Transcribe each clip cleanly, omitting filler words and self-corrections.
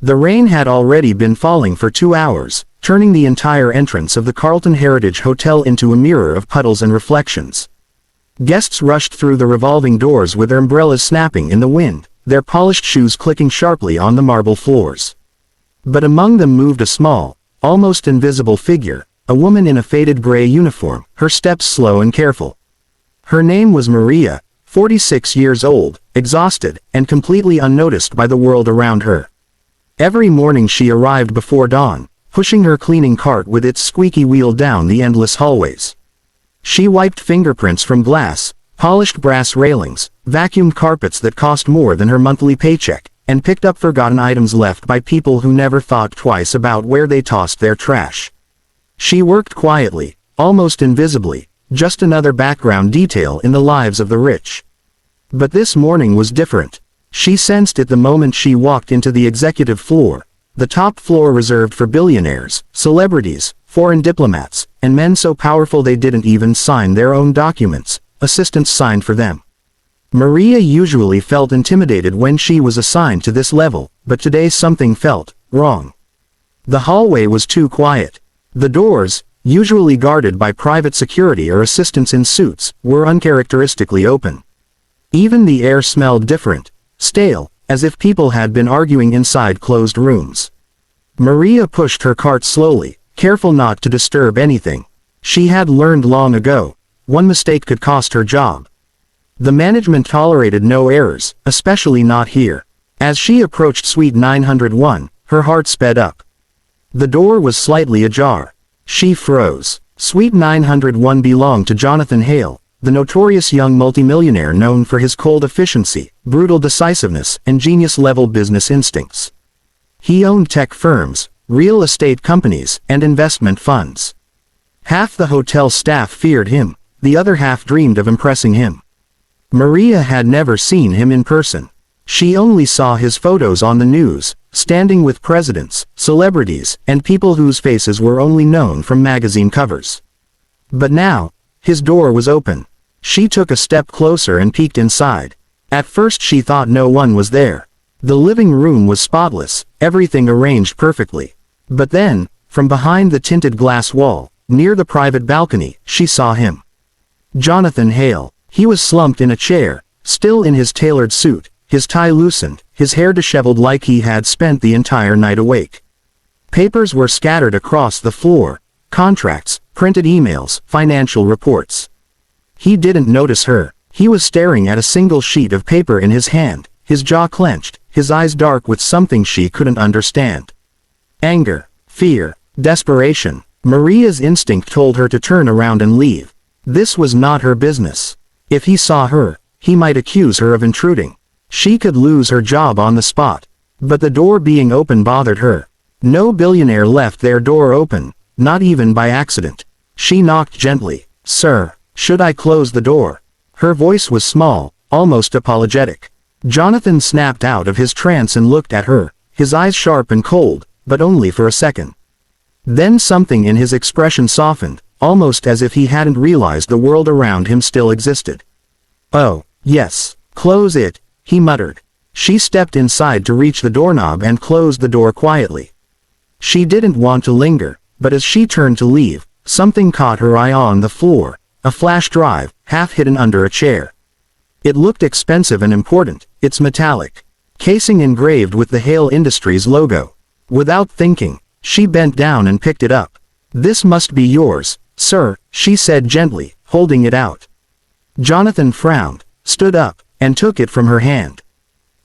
The rain had already been falling for 2 hours, turning the entire entrance of the Carlton Heritage Hotel into a mirror of puddles and reflections. Guests rushed through the revolving doors with their umbrellas snapping in the wind, their polished shoes clicking sharply on the marble floors. But among them moved a small, almost invisible figure, a woman in a faded gray uniform, her steps slow and careful. Her name was Maria, 46 years old, exhausted, and completely unnoticed by the world around her. Every morning she arrived before dawn, pushing her cleaning cart with its squeaky wheel down the endless hallways. She wiped fingerprints from glass, polished brass railings, vacuumed carpets that cost more than her monthly paycheck, and picked up forgotten items left by people who never thought twice about where they tossed their trash. She worked quietly, almost invisibly, just another background detail in the lives of the rich. But this morning was different. She sensed it the moment she walked into the executive floor, the top floor reserved for billionaires, celebrities, foreign diplomats, and men so powerful they didn't even sign their own documents, assistants signed for them. Maria usually felt intimidated when she was assigned to this level, but today something felt wrong. The hallway was too quiet. The doors, usually guarded by private security or assistants in suits, were uncharacteristically open. Even the air smelled different, stale, as if people had been arguing inside closed rooms. Maria pushed her cart slowly, careful not to disturb anything. She had learned long ago, one mistake could cost her job. The management tolerated no errors, especially not here. As she approached Suite 901, her heart sped up. The door was slightly ajar. She froze. Suite 901 belonged to Jonathan Hale, the notorious young multimillionaire known for his cold efficiency, brutal decisiveness, and genius-level business instincts. He owned tech firms, real estate companies, and investment funds. Half the hotel staff feared him, the other half dreamed of impressing him. Maria had never seen him in person. She only saw his photos on the news, standing with presidents, celebrities, and people whose faces were only known from magazine covers. But now, his door was open. She took a step closer and peeked inside. At first she thought no one was there. The living room was spotless, everything arranged perfectly. But then, from behind the tinted glass wall, near the private balcony, she saw him. Jonathan Hale. He was slumped in a chair, still in his tailored suit, his tie loosened, his hair disheveled like he had spent the entire night awake. Papers were scattered across the floor, contracts, printed emails, financial reports. He didn't notice her. He was staring at a single sheet of paper in his hand, his jaw clenched, his eyes dark with something she couldn't understand. Anger, fear, desperation. Maria's instinct told her to turn around and leave. This was not her business. If he saw her, he might accuse her of intruding. She could lose her job on the spot. But the door being open bothered her. No billionaire left their door open, not even by accident. She knocked gently. "Sir, should I close the door?" Her voice was small, almost apologetic. Jonathan snapped out of his trance and looked at her, his eyes sharp and cold, but only for a second. Then something in his expression softened, almost as if he hadn't realized the world around him still existed. "Oh, yes, close it," he muttered. She stepped inside to reach the doorknob and closed the door quietly. She didn't want to linger, but as she turned to leave, something caught her eye on the floor, a flash drive, half hidden under a chair. It looked expensive and important, its metallic casing engraved with the Hale Industries logo. Without thinking, she bent down and picked it up. "This must be yours, sir," she said gently, holding it out. Jonathan frowned, stood up, and took it from her hand.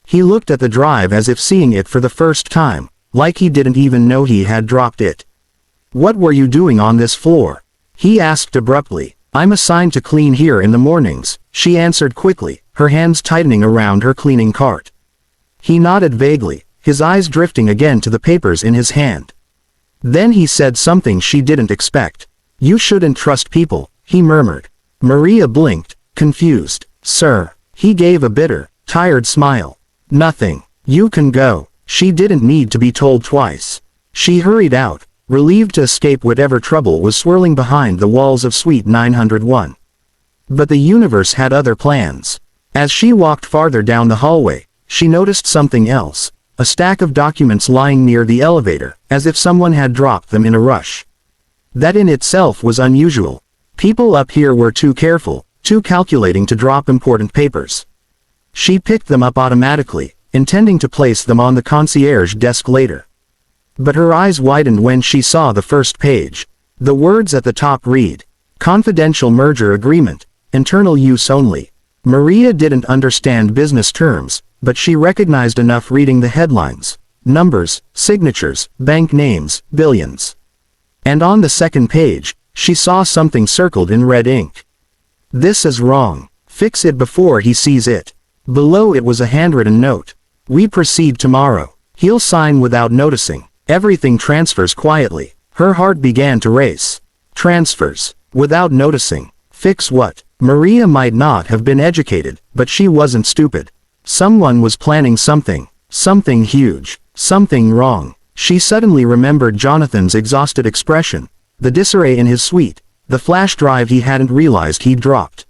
He looked at the drive as if seeing it for the first time, like he didn't even know he had dropped it. "What were you doing on this floor?" he asked abruptly. "I'm assigned to clean here in the mornings," she answered quickly, her hands tightening around her cleaning cart. He nodded vaguely, his eyes drifting again to the papers in his hand. Then he said something she didn't expect. "You shouldn't trust people," he murmured. Maria blinked, confused. "Sir." He gave a bitter, tired smile. "Nothing. You can go." She didn't need to be told twice. She hurried out, relieved to escape whatever trouble was swirling behind the walls of Suite 901. But the universe had other plans. As she walked farther down the hallway, she noticed something else. a stack of documents lying near the elevator, as if someone had dropped them in a rush. That in itself was unusual. People up here were too careful, too calculating to drop important papers. She picked them up automatically, intending to place them on the concierge desk later. But her eyes widened when she saw the first page. The words at the top read, "Confidential merger agreement, internal use only." Maria didn't understand business terms, but she recognized enough reading the headlines. Numbers, signatures, bank names, billions. And on the second page, she saw something circled in red ink. "This is wrong. Fix it before he sees it." Below it was a handwritten note. "We proceed tomorrow. He'll sign without noticing. Everything transfers quietly." Her heart began to race. Transfers. Without noticing. Fix what? Maria might not have been educated, but she wasn't stupid. Someone was planning something. Something huge. Something wrong. She suddenly remembered Jonathan's exhausted expression, the disarray in his suite, the flash drive he hadn't realized he'd dropped.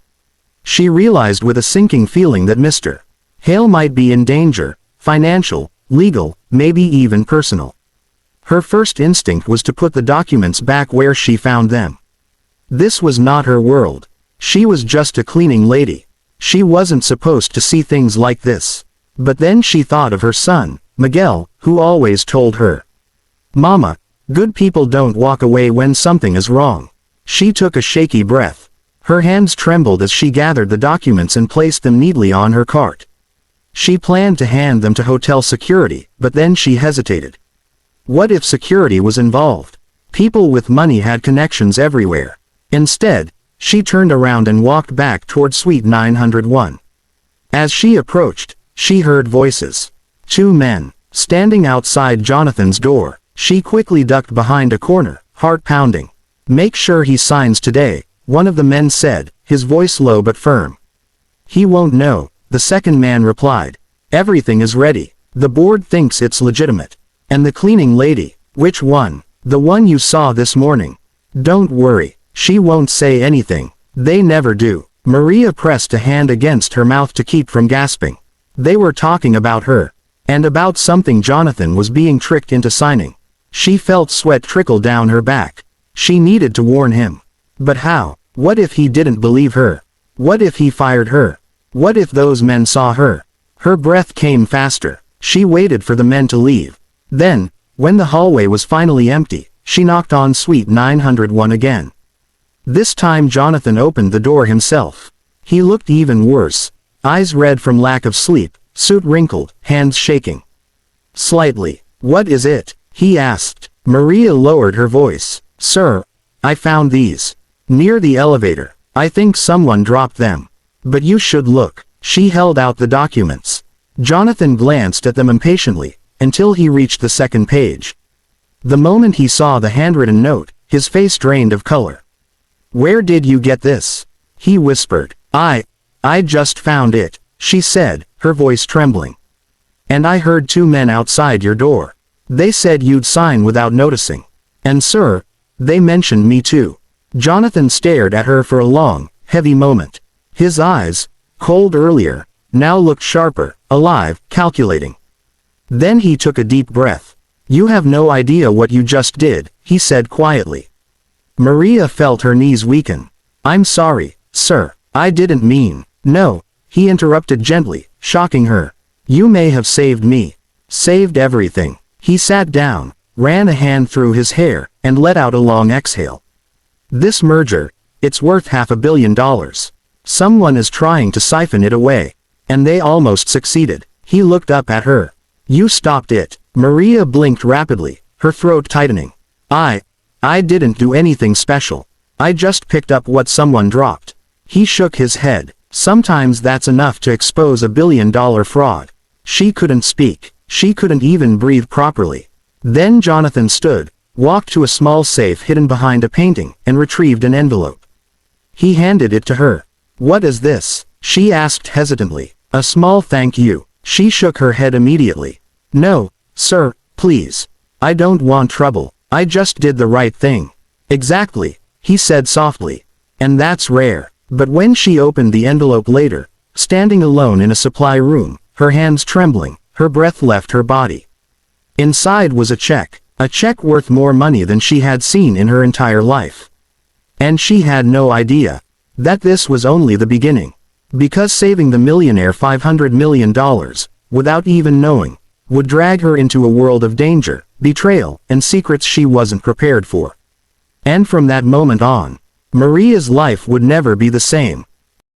She realized with a sinking feeling that Mr. Hale might be in danger, financial, legal, maybe even personal. Her first instinct was to put the documents back where she found them. This was not her world. She was just a cleaning lady. She wasn't supposed to see things like this. But then she thought of her son, Miguel, who always told her, "Mama, good people don't walk away when something is wrong." She took a shaky breath. Her hands trembled as she gathered the documents and placed them neatly on her cart. She planned to hand them to hotel security, but then she hesitated. What if security was involved? People with money had connections everywhere. Instead, she turned around and walked back toward Suite 901. As she approached, she heard voices. Two men, standing outside Jonathan's door. She quickly ducked behind a corner, heart pounding. "Make sure he signs today," one of the men said, his voice low but firm. "He won't know," the second man replied. "Everything is ready. The board thinks it's legitimate." "And the cleaning lady, which one?" "The one you saw this morning." "Don't worry, she won't say anything. They never do." Maria pressed a hand against her mouth to keep from gasping. They were talking about her. And about something Jonathan was being tricked into signing. She felt sweat trickle down her back. She needed to warn him. But how? What if he didn't believe her? What if he fired her? What if those men saw her? Her breath came faster. She waited for the men to leave. Then, when the hallway was finally empty, she knocked on Suite 901 again. This time Jonathan opened the door himself. He looked even worse. Eyes red from lack of sleep, suit wrinkled, hands shaking slightly. "What is it?" he asked. Maria lowered her voice. "Sir, I found these. Near the elevator. I think someone dropped them. But you should look." She held out the documents. Jonathan glanced at them impatiently, until he reached the second page. The moment he saw the handwritten note, his face drained of color. "Where did you get this?" he whispered. I just found it," she said, her voice trembling. "And I heard two men outside your door. They said you'd sign without noticing. And sir, they mentioned me too." Jonathan stared at her for a long, heavy moment. His eyes, cold earlier, now looked sharper, alive, calculating. Then he took a deep breath. "You have no idea what you just did," he said quietly. Maria felt her knees weaken. "I'm sorry, sir. I didn't mean." "No," he interrupted gently, shocking her. "You may have saved me. Saved everything." He sat down, ran a hand through his hair, and let out a long exhale. "This merger, it's worth $500 million. Someone is trying to siphon it away. And they almost succeeded." He looked up at her. "You stopped it." Maria blinked rapidly, her throat tightening. I didn't do anything special. I just picked up what someone dropped." He shook his head. "Sometimes that's enough to expose a billion-dollar fraud." She couldn't speak. She couldn't even breathe properly. Then Jonathan stood, walked to a small safe hidden behind a painting, and retrieved an envelope. He handed it to her. "What is this?" she asked hesitantly. "A small thank you." She shook her head immediately. "No, sir, please. I don't want trouble. I just did the right thing." "Exactly," he said softly. "And that's rare." But when she opened the envelope later, standing alone in a supply room, her hands trembling, her breath left her body. Inside was a check worth more money than she had seen in her entire life. And she had no idea that this was only the beginning. Because saving the millionaire $500 million, without even knowing, would drag her into a world of danger, betrayal, and secrets she wasn't prepared for. And from that moment on, Maria's life would never be the same.